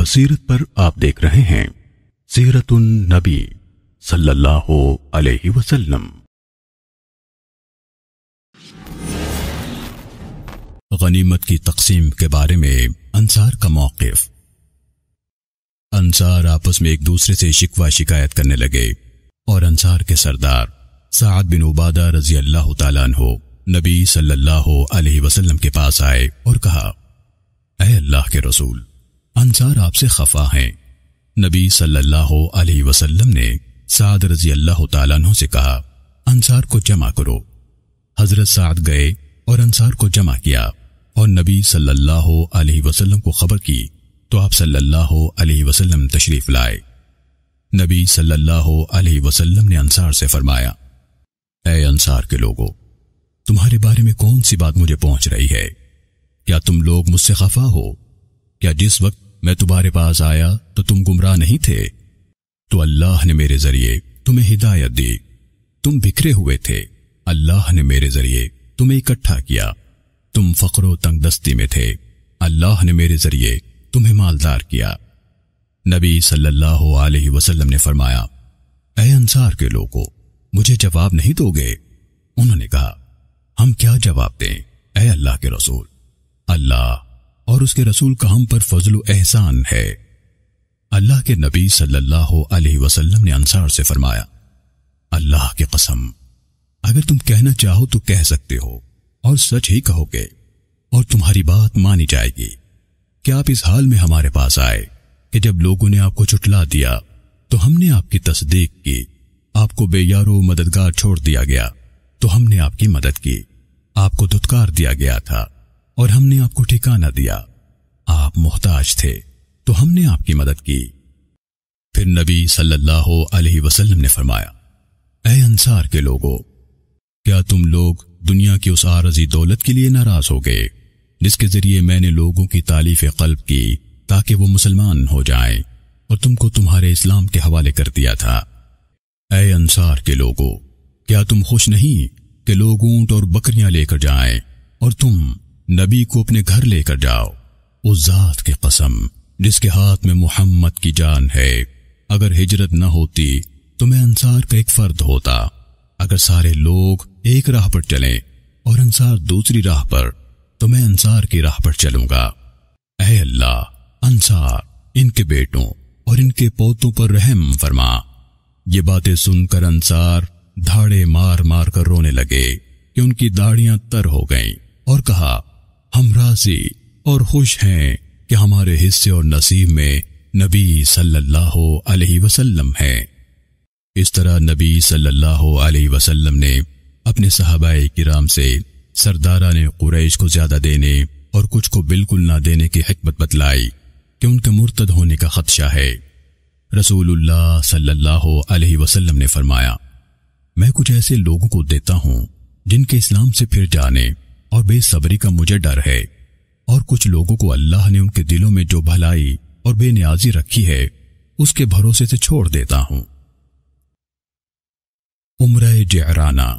بصیرت پر آپ دیکھ رہے ہیں سیرت النبی صلی اللہ علیہ وسلم۔ غنیمت کی تقسیم کے بارے میں انصار کا موقف۔ انصار آپس میں ایک دوسرے سے شکوہ شکایت کرنے لگے اور انصار کے سردار سعد بن عبادہ رضی اللہ تعالیٰ عنہ نبی صلی اللہ علیہ وسلم کے پاس آئے اور کہا، اے اللہ کے رسول، انصار آپ سے خفا ہیں۔ نبی صلی اللہ علیہ وسلم نے سعد رضی اللہ تعالیٰ عنہ سے کہا، انصار کو جمع کرو۔ حضرت سعد گئے اور انصار کو جمع کیا اور نبی صلی اللہ علیہ وسلم کو خبر کی تو آپ صلی اللہ علیہ وسلم تشریف لائے۔ نبی صلی اللہ علیہ وسلم نے انصار سے فرمایا، اے انصار کے لوگوں، تمہارے بارے میں کون سی بات مجھے پہنچ رہی ہے؟ کیا تم لوگ مجھ سے خفا ہو؟ کیا جس وقت میں تمہارے پاس آیا تو تم گمراہ نہیں تھے؟ تو اللہ نے میرے ذریعے تمہیں ہدایت دی۔ تم بکھرے ہوئے تھے، اللہ نے میرے ذریعے تمہیں اکٹھا کیا۔ تم فقر و تنگ دستی میں تھے، اللہ نے میرے ذریعے تمہیں مالدار کیا۔ نبی صلی اللہ علیہ وسلم نے فرمایا، اے انصار کے لوگوں، مجھے جواب نہیں دو گے؟ انہوں نے کہا، ہم کیا جواب دیں اے اللہ کے رسول؟ اللہ اور اس کے رسول کا ہم پر فضل و احسان ہے۔ اللہ کے نبی صلی اللہ علیہ وسلم نے انصار سے فرمایا، اللہ کی قسم، اگر تم کہنا چاہو تو کہہ سکتے ہو اور سچ ہی کہو گے اور تمہاری بات مانی جائے گی۔ کیا آپ اس حال میں ہمارے پاس آئے کہ جب لوگوں نے آپ کو جھٹلا دیا تو ہم نے آپ کی تصدیق کی، آپ کو بے یار و مددگار چھوڑ دیا گیا تو ہم نے آپ کی مدد کی، آپ کو دھتکار دیا گیا تھا اور ہم نے آپ کو ٹھکانہ دیا، آپ محتاج تھے تو ہم نے آپ کی مدد کی۔ پھر نبی صلی اللہ علیہ وسلم نے فرمایا، اے انصار کے لوگوں، کیا تم لوگ دنیا کی اس عارضی دولت کے لیے ناراض ہو گئے جس کے ذریعے میں نے لوگوں کی تالیف قلب کی تاکہ وہ مسلمان ہو جائیں اور تم کو تمہارے اسلام کے حوالے کر دیا تھا؟ اے انصار کے لوگوں، کیا تم خوش نہیں کہ لوگ اونٹ اور بکریاں لے کر جائیں اور تم نبی کو اپنے گھر لے کر جاؤ؟ اس ذات کی قسم جس کے ہاتھ میں محمد کی جان ہے، اگر ہجرت نہ ہوتی تو میں انصار کا ایک فرد ہوتا۔ اگر سارے لوگ ایک راہ پر چلیں اور انصار دوسری راہ پر تو میں انصار کی راہ پر چلوں گا۔ اے اللہ، انصار، ان کے بیٹوں اور ان کے پوتوں پر رحم فرما۔ یہ باتیں سن کر انصار دھاڑے مار مار کر رونے لگے کہ ان کی داڑیاں تر ہو گئیں اور کہا، ہم راضی اور خوش ہیں کہ ہمارے حصے اور نصیب میں نبی صلی اللہ علیہ وسلم ہیں۔ اس طرح نبی صلی اللہ علیہ وسلم نے اپنے صحابہ کرام سے سرداران قریش کو زیادہ دینے اور کچھ کو بالکل نہ دینے کی حکمت بتلائی کہ ان کے مرتد ہونے کا خدشہ ہے۔ رسول اللہ صلی اللہ علیہ وسلم نے فرمایا، میں کچھ ایسے لوگوں کو دیتا ہوں جن کے اسلام سے پھر جانے اور بے صبری کا مجھے ڈر ہے، اور کچھ لوگوں کو اللہ نے ان کے دلوں میں جو بھلائی اور بے نیازی رکھی ہے اس کے بھروسے سے چھوڑ دیتا ہوں۔ عمرہ جعرانہ۔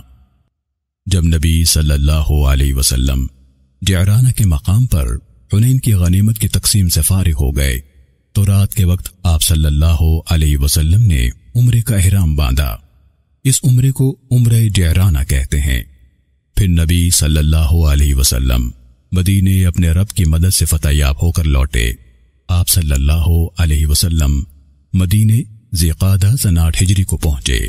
جب نبی صلی اللہ علیہ وسلم جعرانہ کے مقام پر حنین کی غنیمت کی تقسیم سے فارغ ہو گئے تو رات کے وقت آپ صلی اللہ علیہ وسلم نے عمرے کا احرام باندھا۔ اس عمرے کو عمرہ جعرانہ کہتے ہیں۔ پھر نبی صلی اللہ علیہ وسلم مدینے اپنے رب کی مدد سے فتح یاب ہو کر لوٹے۔ آپ صلی اللہ علیہ وسلم مدینے ذی قعدہ سنہ 8 ہجری کو پہنچے۔